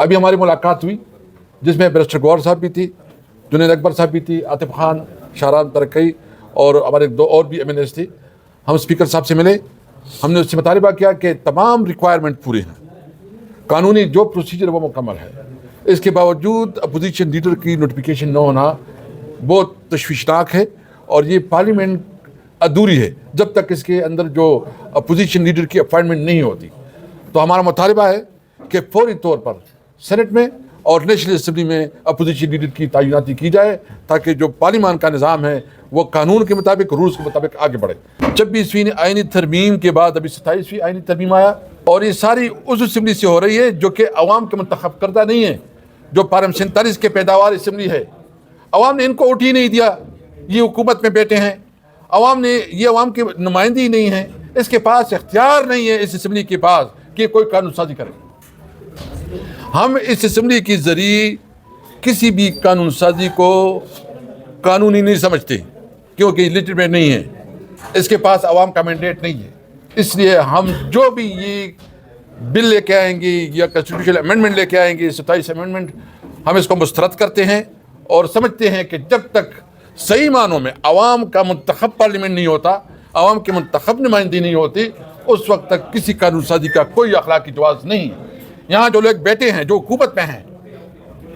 अभी हमारी मुलाकात हुई जिसमें बैरिस्टर गौहर साहब भी थी, जुनैद अकबर साहब भी थी, आतिफ खान, शाहराम तरक्की और हमारे 2 और भी MNAs थी। हम स्पीकर साहब से मिले, हमने उससे मुतालबा किया कि तमाम रिक्वायरमेंट पूरे हैं, कानूनी जो प्रोसीजर वो मुकम्मल है। इसके बावजूद अपोजिशन लीडर की नोटिफिकेशन न होना बहुत तशवीशनाक है और ये पार्लियामेंट अधूरी है जब तक इसके अंदर जो अपोजिशन लीडर की अपॉइंटमेंट नहीं होती। तो हमारा मुतालबा है कि फौरी तौर पर सेनेट में और नेशनल असम्बली में अपोजिशन लीडर की तैनाती की जाए ताकि जो पार्लियामान का निज़ाम है वो कानून के मुताबिक, रूल्स के मुताबिक आगे बढ़े। 26वीं आइनी तरमीम के बाद अभी 27वीं आइनी तरमीम आया और ये सारी उस असम्बली से हो रही है जो कि अवाम के मुंतखब करदा नहीं है, जो पार्लियामेंट 47 के पैदावार असम्बली है। अवाम ने इनको वोट ही नहीं दिया, ये हुकूमत में बैठे हैं। अवाम ने ये अवाम के नुमाइंदगी नहीं है, इसके पास इख्तियार नहीं है इस असम्बली के पास कि कोई कानून साजी करे। हम इस असम्बली के ज़रिए किसी भी कानून साजी को कानूनी नहीं समझते क्योंकि लिजिटिमेट नहीं है, इसके पास अवाम का मैंडेट नहीं है। इसलिए हम जो भी ये बिल लेके आएंगे या कॉन्स्टिट्यूशनल अमेंडमेंट लेके आएंगे, 27 अमेंडमेंट, हम इसको मुस्तरद करते हैं और समझते हैं कि जब तक सही मानों में अवाम का मुंतखब पार्लियामेंट नहीं होता, अवाम की मुंतखब नुमाइंदगी नहीं होती, उस वक्त तक किसी कानून साजी का कोई अखलाकी जवाज़ नहीं है। यहाँ जो लोग बैठे हैं, जो हुकूमत में हैं,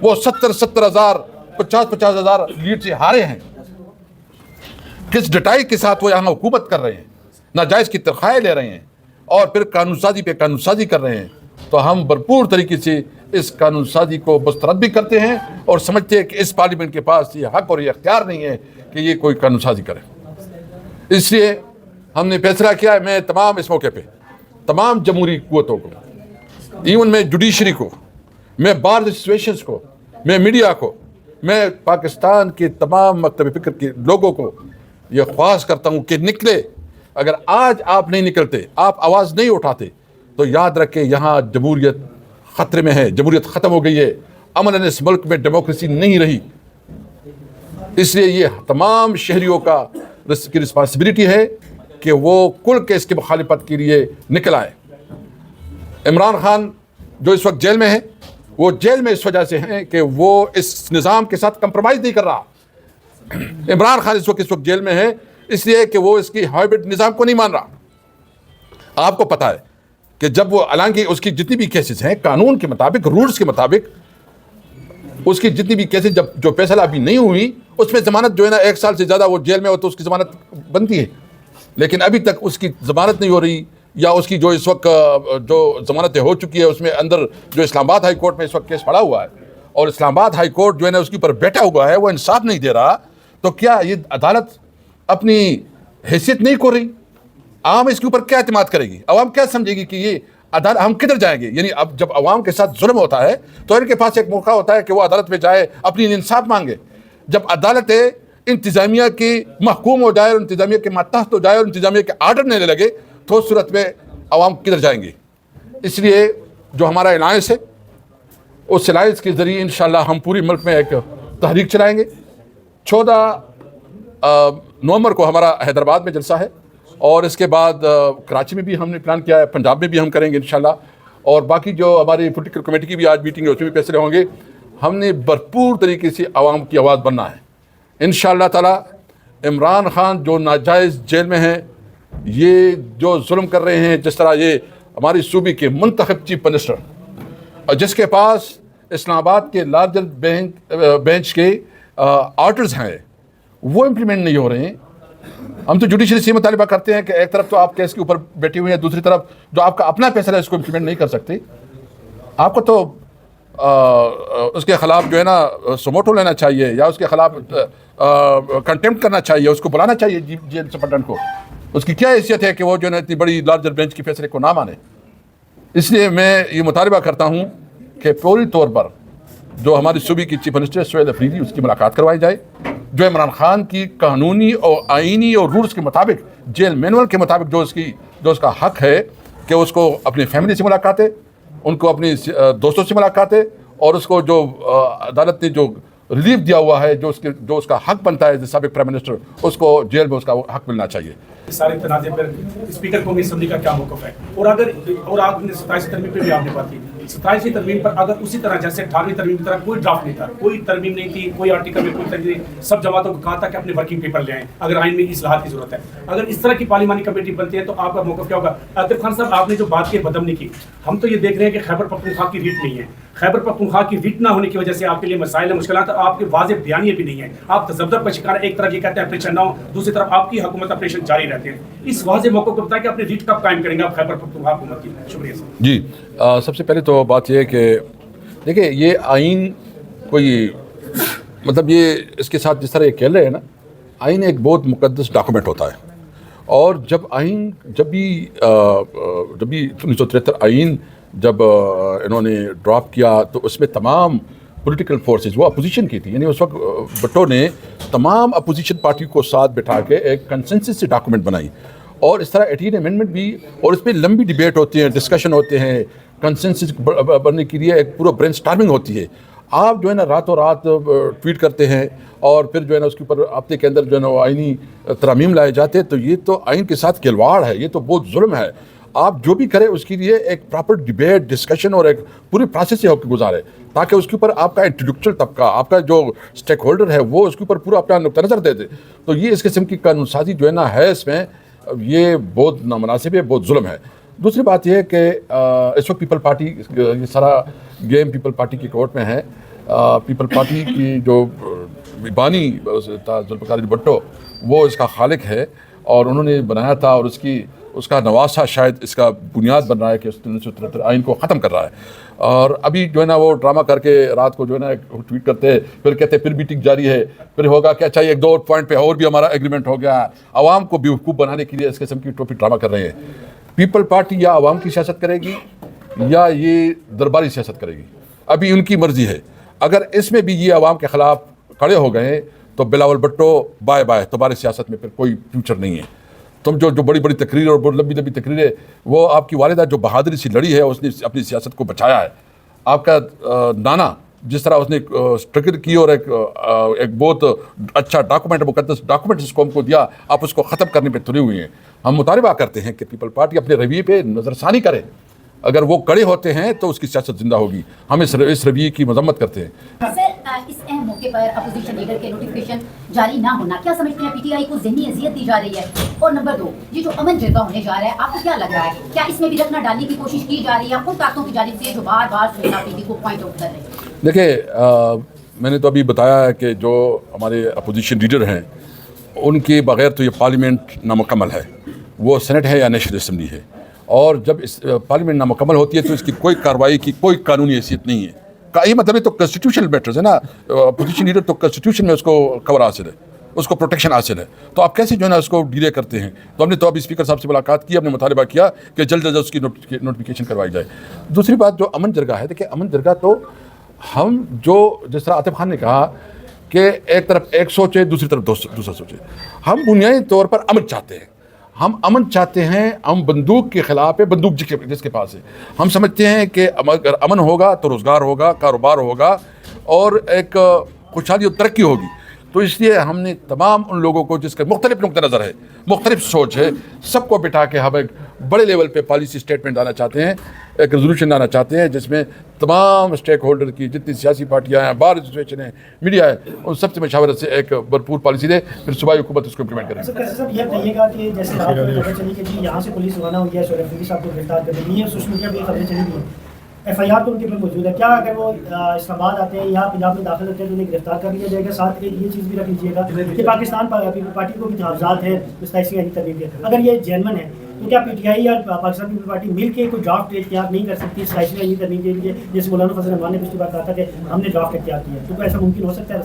वो 70 हज़ार 50 हज़ार लीड से हारे हैं। किस डटाई के साथ वो यहाँ हुकूमत कर रहे हैं, नाजायज़ की तनख्वाहें ले रहे हैं और फिर कानून साजी पे कानून साजी कर रहे हैं। तो हम भरपूर तरीके से इस कानून साजी को मुस्तरद भी करते हैं और समझते हैं कि इस पार्लियामेंट के पास ये हक और ये अख्तियार नहीं है कि ये कोई कानून साजी करे। इसलिए हमने फैसला किया है, मैं तमाम इस मौके पर तमाम जमहूरी क़ुव्वतों को, इवन मैं जुडिशरी को, मैं बार एसोसिएशंस को, मैं मीडिया को, मैं पाकिस्तान के तमाम मकतब फ़िक्र के लोगों को ये ख्वाहिश करता हूँ कि निकले। अगर आज आप नहीं निकलते, आप आवाज़ नहीं उठाते, तो याद रखें यहाँ जमहूरियत ख़तरे में है, जमहूरियत ख़त्म हो गई है, अमन इस मुल्क में डेमोक्रेसी नहीं रही। इसलिए ये तमाम शहरियों का की रिस्पॉन्सिबिलिटी है कि वो कुल के इसके मुखालिफत के लिए निकल आए। इमरान खान जो इस वक्त जेल में है, वो जेल में इस वजह से हैं कि वो इस निज़ाम के साथ कंप्रोमाइज़ नहीं कर रहा। इमरान खान इस वक्त जेल में है इसलिए कि वो इसकी हाइब्रिड निज़ाम को नहीं मान रहा। आपको पता है कि जब वो, हालांकि उसकी जितनी भी केसेस हैं कानून के मुताबिक, रूल्स के मुताबिक, उसकी जितनी भी केसेस जब जो फैसला अभी नहीं हुई उसमें ज़मानत जो है ना 1 साल से ज़्यादा वो जेल में हो तो उसकी ज़मानत बनती है, लेकिन अभी तक उसकी ज़मानत नहीं हो रही, या उसकी जो इस वक्त जो ज़मानतें हो चुकी है उसमें अंदर जो इस्लामाबाद हाई कोर्ट में इस वक्त केस पड़ा हुआ है और इस्लामाबाद हाई कोर्ट जो है ना उसके ऊपर बैठा हुआ है, वो इंसाफ नहीं दे रहा। तो क्या ये अदालत अपनी हैसियत नहीं खो रही? आवाम इसके ऊपर क्या एतमाद करेगी? आवाम क्या समझेगी कि ये अदालत, हम किधर जाएंगे? यानी अब जब आवाम के साथ जुल्म होता है तो इनके पास एक मौका होता है कि वो अदालत में जाए, अपनी इंसाफ मांगे। जब अदालतें इंतज़ामिया की महकूम हो जाए और इंतज़ामिया के मातहत हो जाए और इंतज़ामिया के आर्डर लेने लगे तो उस सूरत में आवाम किधर जाएंगे? इसलिए जो हमारा अलायंस है, उस अलायंस के ज़रिए इंशाअल्लाह हम पूरी मुल्क में एक तहरीक चलाएँगे। 14 नवंबर को हमारा हैदराबाद में जलसा है और इसके बाद कराची में भी हमने प्लान किया है, पंजाब में भी हम करेंगे इंशाअल्लाह, और बाकी जो हमारी पॉलिटिकल कमेटी की भी आज मीटिंग है उसमें भी फैसले होंगे। हमने भरपूर तरीके से आवाम की आवाज़ बनना है इंशाअल्लाह ताला। इमरान खान जो नाजायज़ जेल में हैं, ये जो जुल्म कर रहे हैं, जिस तरह ये हमारी सूबे के मुंतखब चीफ मिनिस्टर और जिसके पास इस्लामाबाद के लार्जर बेंच के ऑर्डर्स हैं वो इम्प्लीमेंट नहीं हो रहे हैं। हम तो जुडिशरी से मुतालिबा करते हैं कि एक तरफ तो आप केस के ऊपर बैठे हुए हैं, दूसरी तरफ जो आपका अपना फैसला है इसको इम्प्लीमेंट नहीं कर सकते। आपको तो उसके ख़िलाफ़ जो है ना सुमोटो लेना चाहिए या उसके ख़िलाफ़ कंटेम्प्ट करना चाहिए, उसको बुलाना चाहिए जेल सुपरडेंट को। उसकी क्या हैसियत है कि वो जो है ना इतनी बड़ी लार्जर बेंच के फैसले को ना माने? इसलिए मैं ये मुतालिबा करता हूँ कि फौरी तौर पर जो हमारी सूबे की चीफ मिनिस्टर सुहेल अफरीदी, उसकी मुलाकात करवाई जाए, जो इमरान खान की कानूनी और आइनी और रूल्स के मुताबिक, जेल मैनुअल के मुताबिक जो उसका हक है कि उसको अपनी फैमिली से मुलाकातें, उनको अपनी दोस्तों से मुलाकातें, और उसको जो अदालत ने जो रिलीफ दिया हुआ है, जो उसका हक बनता है साबिक प्राइम मिनिस्टर, उसको जेल में उसका हक मिलना चाहिए। सारे तनाज़े पर स्पीकर कौमी असम्बली का क्या मौक़िफ़ है? और आपने 27 तरमीम पे भी आपने बात की, 27वीं तरमीम पर अगर उसी तरह जैसे 18वीं तरमीम की तरह कोई ड्राफ्ट नहीं था, कोई तरमीम नहीं थी, कोई आर्टिकल में कोई तरमीम, सब जमातों को कहा था कि अपने वर्किंग पेपर ले आएं अगर आइन में इस्लाहात की जरूरत है। अगर इस तरह की पार्लिमानी कमेटी बनती है तो आपका मौक़िफ़ क्या होगा? आतिफ खान साहब, आपने जो बात की बदमनी की, हम तो ये देख रहे हैं कि खैबर पख्तूनख्वा की रीट नहीं है। खैबर पख्तूनख्वा की रीट ना होने की वजह से आपके लिए मसाइल है, मुश्किलात, आपके वाज़ेह बयानिए भी नहीं है। आप तज़ब्ज़ुब का शिकार, एक तरफ ये कहते हैं ऑपरेशन ना हो, दूसरी तरफ आपकी हुकूमत ऑपरेशन जारी रहते हैं। इस वाज़ेह मौक़िफ़ को बताएं कि अपनी रीट कब कायम करेंगे आप खैबर पख्तूनख्वा हुकूमत की? शुक्रिया सर जी। सबसे पहले तो बात यह है कि देखिए ये आइन कोई मतलब ये इसके साथ जिस तरह ये खेल रहे हैं ना, आइन एक बहुत मुक़द्दस डॉक्यूमेंट होता है। और जब भी 1973 आइन जब इन्होंने ड्रॉप किया तो उसमें तमाम पॉलिटिकल फोर्सेस, वो अपोजिशन की थी, यानी उस वक्त भुट्टो ने तमाम अपोजिशन पार्टी को साथ बिठा के एक कंसेंसस से डॉक्यूमेंट बनाई। और इस तरह 18 अमेंडमेंट भी, और इस पर लंबी डिबेट होती है, डिस्कशन होते हैं, कंसेंसस बनने के लिए एक पूरा ब्रेनस्टॉर्मिंग होती है। आप जो है ना रातों रात ट्वीट करते हैं और फिर जो है ना उसके ऊपर हफ्ते के अंदर जो है ना आइनी तरमीम लाए जाते हैं, तो ये तो आइन के साथ खिलवाड़ है, ये तो बहुत जुल्म है। आप जो भी करें उसके लिए एक प्रॉपर डिबेट, डिस्कशन और एक पूरी प्रोसेस से होकर गुजारे, ताकि उसके ऊपर आपका इंटेलेक्चुअल तबका, आपका जो स्टेक होल्डर है, वो उसके ऊपर पूरा अपना नुक्ता नज़र दे दे। तो ये इस किस्म की कानून साजी जो है ना है इसमें, ये बहुत नामुनासिब है, बहुत जुल्म है। दूसरी बात यह है कि इस वक्त पीपल पार्टी, ये सारा गेम पीपल पार्टी की कोर्ट में है। पीपल पार्टी की जो बानी जुल्फ़िकार अली भुट्टो, वो इसका खालिक है और उन्होंने बनाया था, और उसका नवासा शायद इसका बुनियाद बन रहा है कि 1973 आइन को ख़त्म कर रहा है। और अभी जो है ना वो ड्रामा करके रात को जो है ना ट्वीट करते हैं, फिर कहते हैं फिर मीटिंग जारी है, फिर होगा क्या, चाहिए एक दो और पॉइंट पे और भी हमारा एग्रीमेंट हो गया। आवाम को बेवकूफ़ बनाने के लिए इस किस्म की टोपी ड्रामा कर रहे हैं। पीपल पार्टी या आवाम की सियासत करेगी या ये दरबारी सियासत करेगी, अभी उनकी मर्ज़ी है। अगर इसमें भी ये आवाम के ख़िलाफ़ खड़े हो गए तो बिलावल भुट्टो बाय बाय, तुम्हारी सियासत में फिर कोई फ्यूचर नहीं है। तुम जो बड़ी बड़ी तकरीर और लंबी लंबी तकरीरें, वो आपकी वालिदा जो बहादुरी से लड़ी है, उसने अपनी सियासत को बचाया है। आपका नाना जिस तरह उसने स्ट्रगल की और एक बहुत अच्छा डॉक्यूमेंट, मुकद्दस डॉक्यूमेंट जिसको हमको दिया, आप उसको ख़त्म करने पे तुले हुए हैं। हम मुतालबा करते हैं कि पीपल पार्टी अपने रवैये पे नज़रसानी करे। अगर वो कड़े होते हैं तो उसकी सियासत जिंदा होगी। हम इस रवैये की मजम्मत करते हैं। सर, इस अहम मौके पर अपोजिशन लीडर के नोटिफिकेशन जारी ना होना, क्या समझते हैं पीटीआई को ज़हनी अजियत दी जा रही है? और नंबर 2, ये जो अमन जरगा होने जा रहा है, आपको क्या लग रहा है, क्या इसमें भी रखना डालने की कोशिश की जा रही है उन ताकतों की जानिब से जो बार बार सुनीता अफरीदी को पॉइंट आउट कर रहे हैं? देखिए, मैंने तो अभी बताया है कि जो हमारे अपोजिशन लीडर हैं, उनके बगैर तो ये पार्लियामेंट नामुकम्मल है। वो सेनेट है या नेशनल असम्बली है, और जब इस पार्लियामेंट नामुकम्मल होती है तो इसकी कोई कार्रवाई की कोई कानूनी हैसियत नहीं है। का ये मतलब है तो कॉन्स्टिट्यूशनल मैटर्स है ना, अपोजिशन लीडर तो कॉन्स्टिट्यूशन में उसको कवर हासिल है, उसको प्रोटेक्शन हासिल है, तो आप कैसे जो है ना उसको डिले करते हैं। तो हमने तो अभी स्पीकर साहब से मुलाकात की, हमने मुतालबा किया कि जल्द से जल्द उसकी नोटिफिकेशन करवाई जाए। दूसरी बात जो अमन जरगा है, देखिए अमन जरगा तो हम जो जिस तरह आतिफ खान ने कहा कि एक तरफ एक सोचे, दूसरी तरफ दूसरा सोचे, हम बुनियादी तौर पर अमन चाहते हैं। हम अमन चाहते हैं, हम बंदूक के ख़िलाफ़ है, बंदूक जिसके पास है। हम समझते हैं कि अगर अमन होगा तो रोज़गार होगा, कारोबार होगा और एक खुशहाली और तरक्की होगी। तो इसलिए हमने तमाम उन लोगों को जिसके मुख्तलिफ नुक्ता नज़र है, मुख्तलिफ सोच है, सबको बिठा के हम एक बड़े लेवल पे पॉलिसी स्टेटमेंट लाना चाहते हैं, एक रेजोल्यूशन लाना चाहते हैं जिसमें तमाम स्टेक होल्डर की, जितनी सियासी पार्टियाँ हैं, बार एसोसिएशन है, मीडिया है, उन सबसे मशावरत से एक भरपूर पॉलिसी दे, फिर सुबह हुकूमत उसको इम्प्लीमेंट करेंगे। सर, ये कहिएगा कि जैसे रात को खबर चली कि जी यहाँ से पुलिस रवाना हुई है, शोएब अफरीदी साहब को गिरफ्तार करने के लिए, सोशल मीडिया पर खबरें चली हुई हैं, FIR तो उनके पर मौजूद है, क्या अगर वो इस्लामाबाद आते हैं या पंजाब में दाखिल होते हैं तो उन्हें गिरफ्तार कर लिया जाएगा? साथ में ये चीज़ भी रख लीजिएगा कि पाकिस्तान पीपल पार्टी को भी तहफ़्फ़ुज़ात है मुस्तैसी आइनी तरमीम के, अगर ये जेन्युइन है तो क्या PTI और पाकिस्तान पीपल पार्टी मिल के कोई ड्राफ्ट तैयार नहीं कर सकती मुस्तैसी आइनी तरमीम के लिए? जैसे मौलाना फजल रहमान ने पिछली बार कहा था कि हमने ड्राफ्ट तैयार किया, तो ऐसा मुमकिन हो सकता है?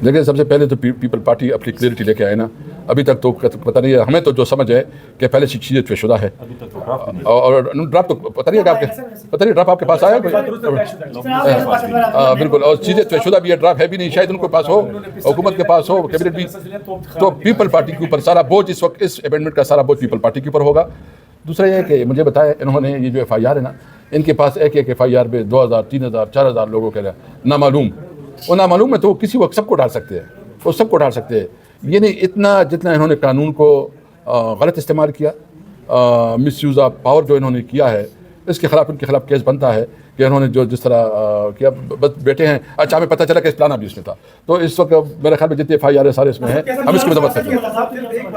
देखिए, सबसे पहले तो पीपल पार्टी अपनी क्लियरिटी लेके आए ना। अभी तक तो पता नहीं है, हमें तो जो समझ है कि पहले से चीज़ें तयशुदा है, और ड्राफ्ट तो पता नहीं है आपके, पता नहीं ड्राफ्ट आपके पास आया बिल्कुल, और चीज़ें तयशुदा भी है, ड्राफ्ट है भी नहीं, शायद उनके पास हो, हुकूमत के पास हो, कैबिनेट भी। तो पीपल पार्टी के ऊपर सारा बोझ इस वक्त, इस अमेंडमेंट का सारा बोझ पीपल पार्टी के ऊपर होगा। दूसरा ये है कि मुझे बताया इन्होंने, ये जो FIR है ना, इनके पास एक FIR पे 2000, 3000, 4000 लोगों के लिए नामालूम, वो नामालूम में तो किसी वक्त सबको डाल सकते हैं, वो सबको डाल सकते हैं। ये नहीं इतना जितना इन्होंने कानून को गलत इस्तेमाल किया, मिस यूज़ ऑफ पावर जो इन्होंने किया है, اس کے خلاف ان کے خلاف کیس بنتا ہے کہ انہوں نے جو جس طرح کیا بس بیٹے ہیں. اچھا ہمیں پتہ چلا کہ اس پلانا بھی اس میں تھا. تو اس وقت میرے خیال میں جتنے FIR سارے اس میں ہیں ہم اس کی مذمت کرتے ہیں.